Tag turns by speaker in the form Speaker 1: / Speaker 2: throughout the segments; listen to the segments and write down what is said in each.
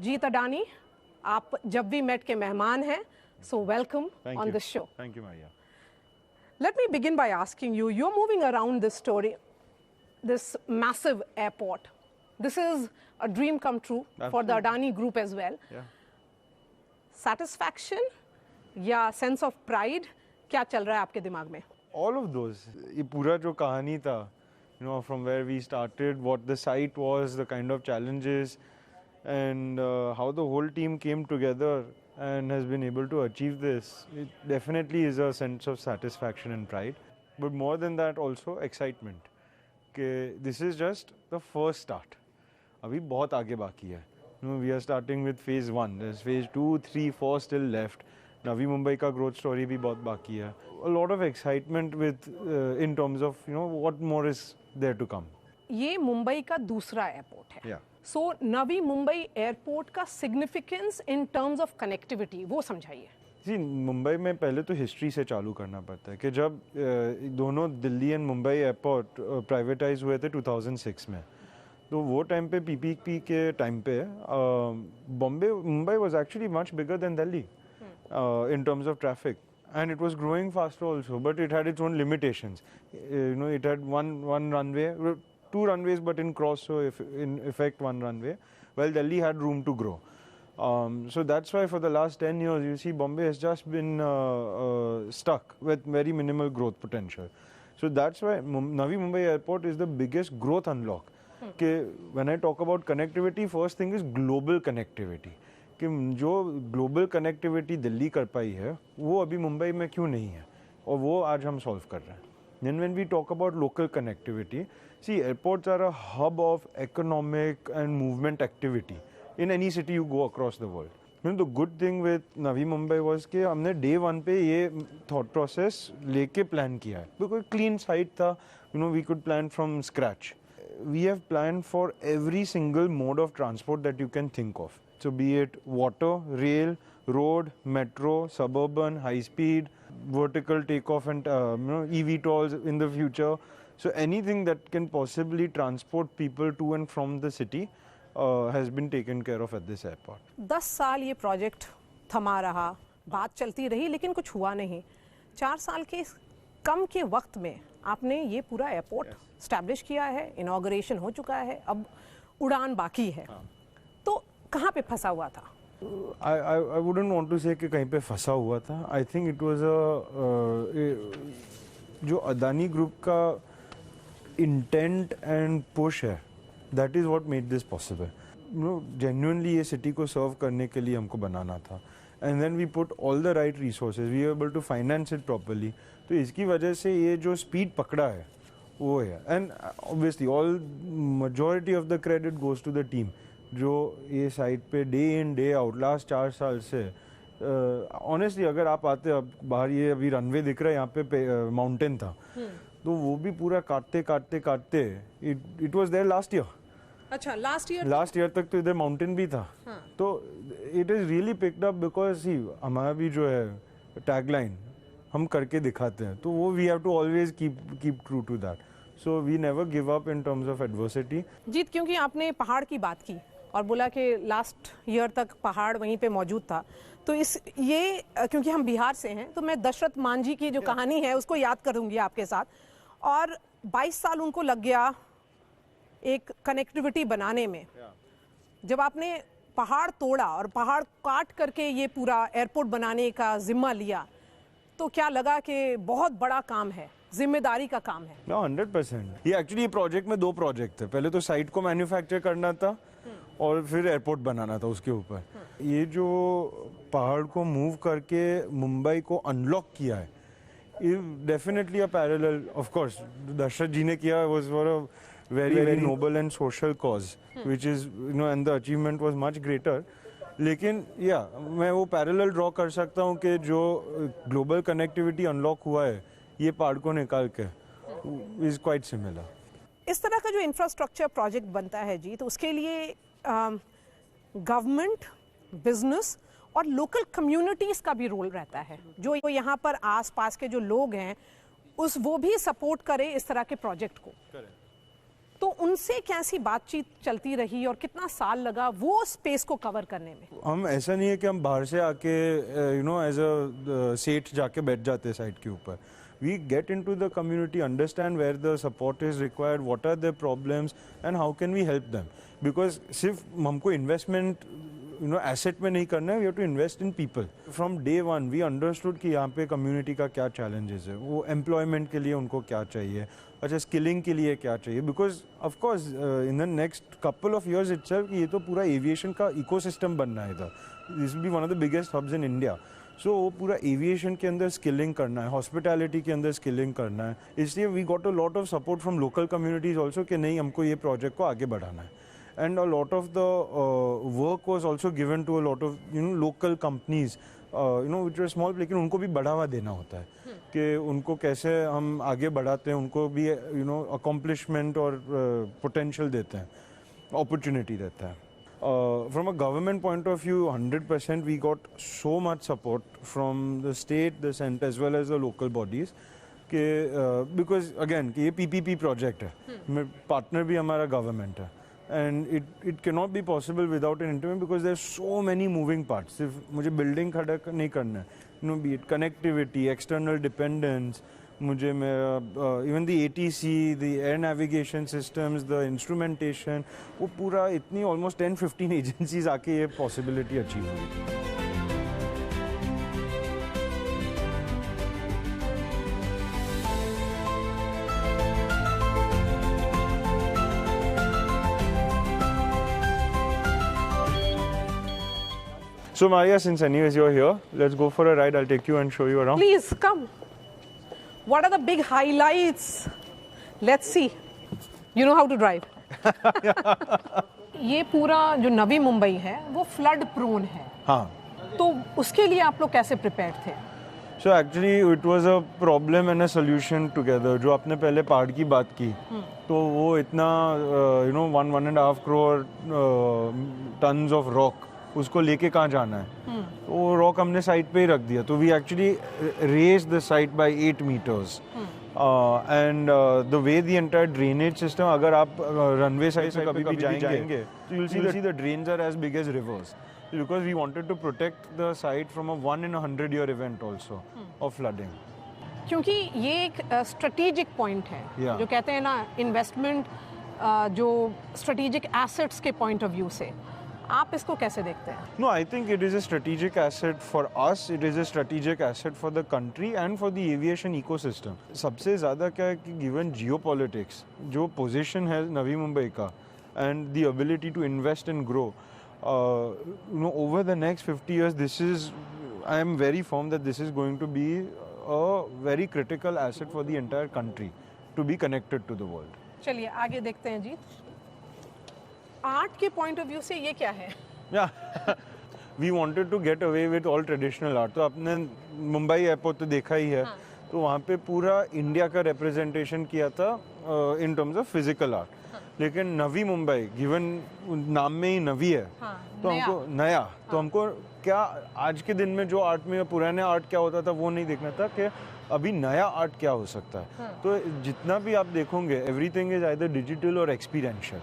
Speaker 1: जीत अडानी, आप जब we met के मेहमान हैं, so welcome on the show.
Speaker 2: Thank you, Maria.
Speaker 1: Let me begin by asking you, you're moving around this story, this massive airport. This is a dream come true for the Adani Group as well.
Speaker 2: Yeah.
Speaker 1: Satisfaction या sense of pride, क्या चल रहा है आपके दिमाग में?
Speaker 2: All of those. ये पूरा जो कहानी था, you know, from where we started, what the site was, the kind of challenges, and how the whole team came together and has been able to achieve this. It definitely is a sense of satisfaction and pride. But more than that, also excitement. कि this is just the first start. अभी बहुत आगे बाकी है. You know, we are starting with phase 1. There's phase 2, 3, 4 still left. Navi Mumbai का growth story भी बहुत बाकी है. A lot of excitement with in terms of, you know, what more is there to come.
Speaker 1: ये मुंबई का दूसरा airport है.
Speaker 2: Yeah.
Speaker 1: So Navi Mumbai airport का significance in terms of connectivity वो समझाइए.
Speaker 2: जी, मुंबई में पहले तो हिस्ट्री से चालू करना पड़ता है कि जब दोनों Delhi and Mumbai airport privatise हुए थे 2006 में, तो वो टाइम पे पीपीपी के टाइम पे Mumbai was actually much bigger than Delhi in terms of traffic, and it was growing faster also, but it had its own limitations. You know, it had one runway, 2 runways, but in cross, so if in effect 1 runway, while Delhi had room to grow. So that's why for the last 10 years, you see Bombay has just been stuck with very minimal growth potential. So that's why Navi Mumbai Airport is the biggest growth unlock. When I talk about connectivity, first thing is global connectivity. कि जो global connectivity Delhi कर पाई है वो अभी मुंबई में क्यों नहीं है, और वो आज हम सॉल्व कर रहे हैं. Then when we talk about local connectivity, see, airports are a hub of economic and movement activity in any city you go across the world. You know, the good thing with Navi Mumbai was कि हमने day 1 पे ये thought process लेके plan किया है. बिल्कुल clean site था, you know, we could plan from scratch. We have planned for every single mode of transport that you can think of. So be it water, rail, road, metro, suburban, high speed, vertical takeoff and eVTOLs in the future. So anything that can possibly transport people to and from the city has been taken care of at this airport.
Speaker 1: 10 साल ये project थमा रहा, बात चलती रही, लेकिन कुछ हुआ नहीं. 4 साल के कम के वक्त में आपने ये पूरा एयरपोर्ट स्टैब्लिश किया है, इनॉग्रेशन हो चुका है, अब उड़ान बाकी है. तो कहाँ पे फंसा हुआ था?
Speaker 2: I wouldn't want to say कि कहीं पे फंसा हुआ था. I think it was जो अदानी ग्रुप का intent and push है, that is what made this possible. You know, genuinely ये city को serve करने के लिए हमको बनाना था. And then we put all the right resources. We were able to finance it properly. तो इसकी वजह से ये जो speed पकड़ा है वो है. And obviously all majority of the credit goes to the team. जो ये साइट पे day in day out last 4 साल से ऑनेस्टली अगर आप आते, अब बाहर ये अभी रनवे दिख रहा है, यहाँ पे माउंटेन था, तो वो भी पूरा काटते it was there last year.
Speaker 1: अच्छा, लास्ट ईयर
Speaker 2: तक तो इधर माउंटेन भी था. तो it is really picked up because see हमारा भी जो है टैगलाइन हम करके दिखाते हैं, तो वो we have to always keep true to that. So we never give up in terms of adversity.
Speaker 1: Jeet, क्योंकि आपने पहाड़ की बात की और बोला कि लास्ट ईयर तक पहाड़ वहीं पे मौजूद था, तो क्योंकि हम बिहार से हैं, तो मैं दशरथ मांझी की जो कहानी है उसको याद करूंगी आपके साथ. और 22 साल उनको लग गया एक कनेक्टिविटी बनाने में. जब आपने पहाड़ तोड़ा और पहाड़ काट करके ये पूरा एयरपोर्ट बनाने का जिम्मा लिया, तो क्या लगा कि बहुत बड़ा काम है, जिम्मेदारी का काम है?
Speaker 2: 100%. ये एक्चुअली प्रोजेक्ट में 2 प्रोजेक्ट थे. पहले तो साइट को मैन्युफैक्चर करना था और फिर एयरपोर्ट बनाना था उसके ऊपर. ये जो पहाड़ को मूव करके मुंबई को अनलॉक किया है, definitely a parallel, of course Dashrath ji ने किया, was for a very noble and social cause, which is you know, and the achievement was much greater. लेकिन मैं वो पैरेलल ड्रॉ कर सकता हूँ कि जो ग्लोबल कनेक्टिविटी अनलॉक हुआ है ये पहाड़ को निकाल के, इज क्वाइट सिमिलर.
Speaker 1: इस तरह का जो इंफ्रास्ट्रक्चर प्रोजेक्ट बनता है जी, तो उसके लिए गवर्नमेंट, बिजनेस और लोकल कम्युनिटीज का भी रोल रहता है. जो यहाँ पर आसपास के जो लोग हैं वो भी सपोर्ट करें इस तरह के प्रोजेक्ट को. तो उनसे कैसी बातचीत चलती रही और कितना साल लगा वो स्पेस को कवर करने में?
Speaker 2: हम ऐसा नहीं है कि हम बाहर से आके एज अ सेठ जाके बैठ जाते हैं साइड के ऊपर. We get into the community, understand where the support is required, what are their problems and how can we help them. Because सिर्फ हमको investment asset में नहीं करना है, we have to invest in people. From day one we understood कि यहाँ पे community का क्या challenges है, वो employment के लिए उनको क्या चाहिए, अच्छा skilling के लिए क्या चाहिए. Because of course in the next couple of years itself ये तो पूरा aviation का ecosystem बनना है इधर. This will be one of the biggest hubs in India. सो वो पूरा एविएशन के अंदर स्किलिंग करना है, हॉस्पिटैलिटी के अंदर स्किलिंग करना है. इसलिए we got a lot of support from local communities also कि नहीं हमको ये प्रोजेक्ट को आगे बढ़ाना है. And a lot of the work was also given to a lot of local companies which are small, लेकिन उनको भी बढ़ावा देना होता है कि उनको कैसे हम आगे बढ़ाते हैं, उनको भी अकॉम्प्लिशमेंट और पोटेंशियल देते हैं, अपॉर्चुनिटी देता है. From a government point of view, 100% we got so much support from the state, the center as well as the local bodies. Because again ये PPP project है, partner भी हमारा government है, and it cannot be possible without an intervention because there's so many moving parts. सिर्फ मुझे building खड़ा नहीं करना है, be it connectivity, external dependence, मुझे मेरा even the ATC, the air navigation systems, the instrumentation, वो पूरा इतनी ऑलमोस्ट 10-15 एजेंसीज आके ये पॉसिबिलिटी अचीव हुई थी. So Maria, since anyways you're here, let's go for a ride. I'll take you and show you around.
Speaker 1: Please come. What are the big highlights? Let's see. You know how to drive. ये पूरा जो नवी मुंबई है वो flood prone है.
Speaker 2: हाँ.
Speaker 1: तो उसके लिए आप लोग कैसे प्रिपेयर्ड थे?
Speaker 2: So actually it was a problem and a solution together. जो आपने पहले पहाड़ की बात की, तो वो इतना 1.5 crore tons of rock, उसको लेके कहाँ जाना है, तो वो रॉक हमने साइड पे ही रख दिया. तो we actually raise the site by 8 meters. And the way the entire drainage system, अगर आप रनवे साइड पे कभी भी जाएंगे तो you'll see the drains are as big as rivers, because we wanted to protect the site from a 1 in a 100-year event also of flooding.
Speaker 1: क्योंकि ये एक स्ट्रेटेजिक पॉइंट है.
Speaker 2: Yeah.
Speaker 1: जो कहते हैं ना इन्वेस्टमेंट, जो स्ट्रेटेजिक एसेट्स के पॉइंट ऑफ व्यू से, आप इसको कैसे देखते हैं?
Speaker 2: No, I think it is a strategic asset for us. It is a strategic asset for the country and for the aviation ecosystem. सबसे ज़्यादा क्या है कि given geopolitics, जो position है नवी मुंबई का, and the ability to invest and grow, over the next 50 years, I am very firm that this is going to be a very critical asset for the entire country to be connected to the world.
Speaker 1: चलिए आगे देखते हैं जी. Art के point of view से ये क्या है?
Speaker 2: We wanted to get away with all traditional art. तो आपने मुंबई एयरपोर्ट तो देखा ही है. तो वहाँ पे पूरा इंडिया का रिप्रेजेंटेशन किया था इन टर्म्स ऑफ फिजिकल आर्ट. लेकिन नवी मुंबई, गिवन नाम में ही नवी है, तो हमको नया, तो हमको क्या आज के दिन में जो आर्ट में पुराने आर्ट क्या होता था वो नहीं देखना था कि अभी नया आर्ट क्या हो सकता है. तो जितना भी आप देखोगे एवरीथिंग इज आइदर डिजिटल और एक्सपीरियंशियल.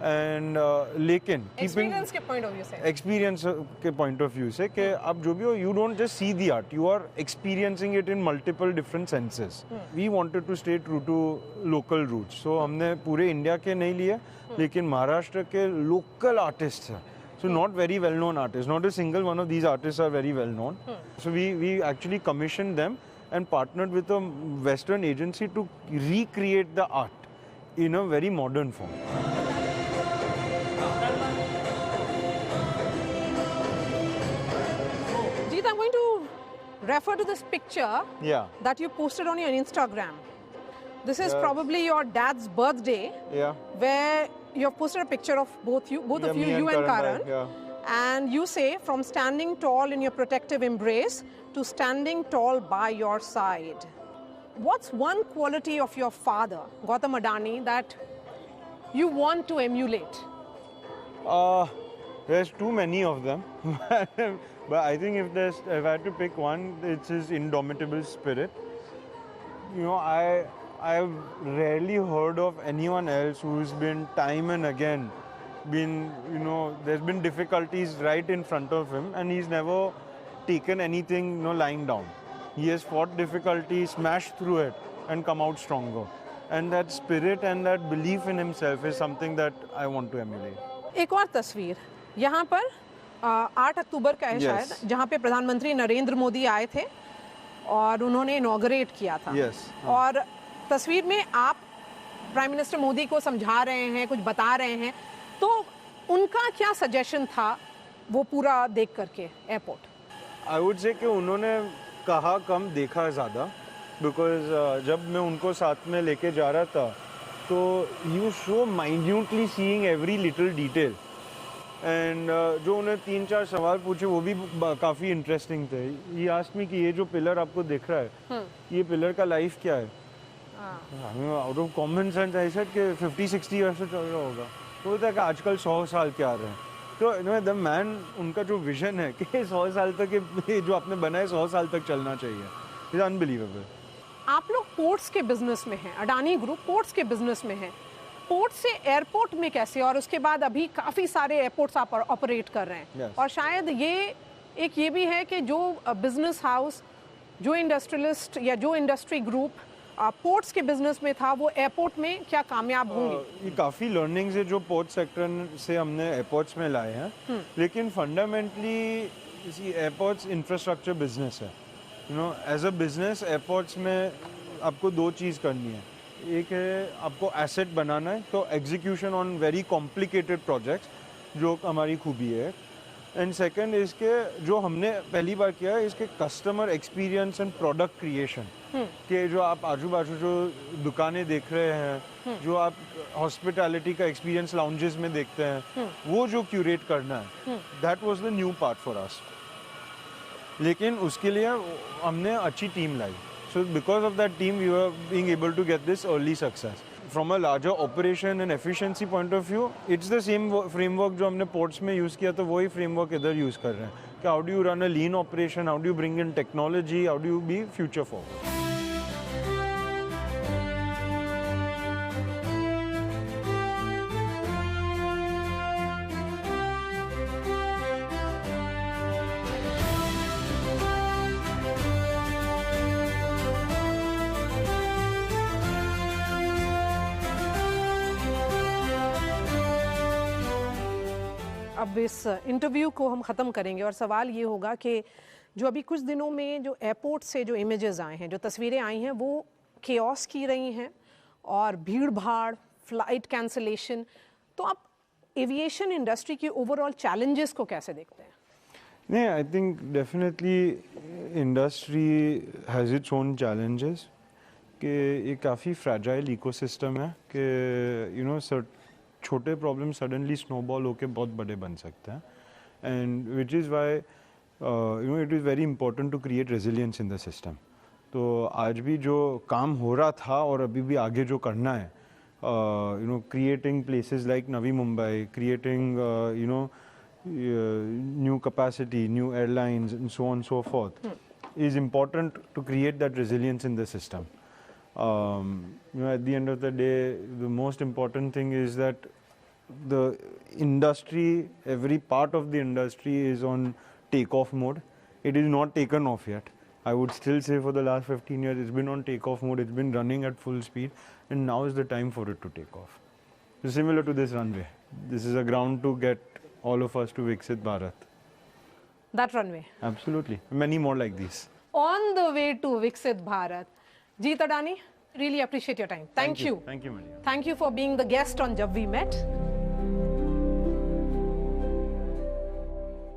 Speaker 2: एंड लेकिन
Speaker 1: एक्सपीरियंस के पॉइंट ऑफ व्यू से,
Speaker 2: एक्सपीरियंस के पॉइंट ऑफ व्यू से कि आप जो भी हो, you don't just see the art, you are experiencing it in multiple different senses. We wanted to stay true to local roots. So हमने पूरे इंडिया के नहीं लिए, लेकिन महाराष्ट्र के लोकल आर्टिस्ट हैं. So not very well known artists, not a single one of these artists are very well known. So we actually commissioned them and partnered with a Western agency to recreate the art in a very modern form.
Speaker 1: Jeet, I'm going to refer to this picture that you posted on your Instagram. This is probably your dad's birthday.
Speaker 2: Yeah.
Speaker 1: Where you have posted a picture of both of you, you and Karan. And you say, from standing tall in your protective embrace to standing tall by your side. What's one quality of your father, Gautam Adani, that you want to emulate?
Speaker 2: There's too many of them. But I think if I had to pick one, it's his indomitable spirit. I've rarely heard of anyone else who's been time and again there's been difficulties right in front of him and he's never taken anything lying down. He has fought difficulty, smashed through it and come out stronger. And that spirit and that belief in himself is something that I want to emulate.
Speaker 1: एक और तस्वीर यहाँ पर 8 अक्टूबर का है शायद, जहाँ पे प्रधानमंत्री नरेंद्र मोदी आए थे और उन्होंने इनॉग्रेट किया था. और तस्वीर में आप प्राइम मिनिस्टर मोदी को समझा रहे हैं, कुछ बता रहे हैं, तो उनका क्या सजेशन था वो पूरा देख करके एयरपोर्ट?
Speaker 2: आई वुड से कि उन्होंने कहा कम, देखा ज़्यादा. बिकॉज जब मैं उनको साथ में लेके जा रहा था तो he was so minutely seeing every little detail. And जो उन्हें 3-4 सवाल पूछे वो भी काफ़ी इंटरेस्टिंग थे. ये आस्क्ड मी कि ये जो पिलर आपको दिख रहा है, ये पिलर का लाइफ क्या है? Out of common sense I said कि 50-60 ईयर्स से चल रहा होगा. तो बोलता है कि आजकल 100 साल के आ रहे हैं. तो द मैन, उनका जो विजन है कि 100 साल तक ये जो आपने बनाया 100 साल तक चलना चाहिए, इज अनबिलीवेबल.
Speaker 1: आप लोग पोर्ट्स के बिजनेस में हैं, अडानी ग्रुप पोर्ट्स के बिजनेस में है. पोर्ट से एयरपोर्ट में कैसे, और उसके बाद अभी काफ़ी सारे एयरपोर्ट्स आप ऑपरेट कर रहे हैं. और शायद ये भी है कि जो बिजनेस हाउस, जो इंडस्ट्रियलिस्ट या जो इंडस्ट्री ग्रुप पोर्ट्स के बिजनेस में था, वो एयरपोर्ट में क्या कामयाब होंगे?
Speaker 2: ये काफ़ी लर्निंग्स है जो पोर्ट सेक्टर से हमने एयरपोर्ट्स में लाए हैं. लेकिन फंडामेंटली एयरपोर्ट्स इंफ्रास्ट्रक्चर बिजनेस है. एज अ बिजनेस एयरपोर्ट्स में आपको 2 चीज़ करनी है. एक है आपको एसेट बनाना है, तो execution on very complicated projects, जो हमारी खूबी है. एंड सेकंड इसके जो हमने पहली बार किया है, इसके customer experience and product creation के जो आप आजू बाजू जो दुकानें देख रहे हैं, जो आप हॉस्पिटैलिटी का एक्सपीरियंस लाउंजेस में देखते हैं, वो जो क्यूरेट करना है, that was the new part for us. लेकिन उसके लिए हमने अच्छी team lie. So because of that team, we were being able to get this early success. From a larger operation and efficiency point of view, it's the same framework जो हमने ports में use किया, तो वही framework इधर use कर रहे हैं. कि how do you run a lean operation, how do you bring in technology, how do you be future forward.
Speaker 1: अब इस इंटरव्यू को हम ख़त्म करेंगे और सवाल ये होगा कि जो अभी कुछ दिनों में जो एयरपोर्ट से जो इमेजेस आए हैं, जो तस्वीरें आई हैं, वो केओस की रही हैं और भीड़ भाड़, फ्लाइट कैंसलेशन. तो आप एविएशन इंडस्ट्री की ओवरऑल चैलेंजेस को कैसे देखते हैं?
Speaker 2: नहीं, I think definitely industry has its own challenges. कि ये काफ़ी फ्रैजाइल इकोसिस्टम है कि छोटे प्रॉब्लम सडनली स्नोबॉल होके बहुत बड़े बन सकते हैं. And which is why it is very important to create resilience in the system. तो आज भी जो काम हो रहा था और अभी भी आगे जो करना है, creating places like Navi Mumbai, creating new capacity, new airlines and so on so forth, is important to create that resilience in the system. At the end of the day, the most important thing is that the industry, every part of the industry is on take-off mode. It is not taken off yet. I would still say for the last 15 years, it's been on take-off mode. It's been running at full speed, and now is the time for it to take off. So similar to this runway, this is a ground to get all of us to Viksit Bharat.
Speaker 1: That runway?
Speaker 2: Absolutely. Many more like these.
Speaker 1: On the way to Viksit Bharat. Jeet Adani, really appreciate your time. Thank you.
Speaker 2: Thank you, Maria.
Speaker 1: Thank you for being the guest on Jab We Met.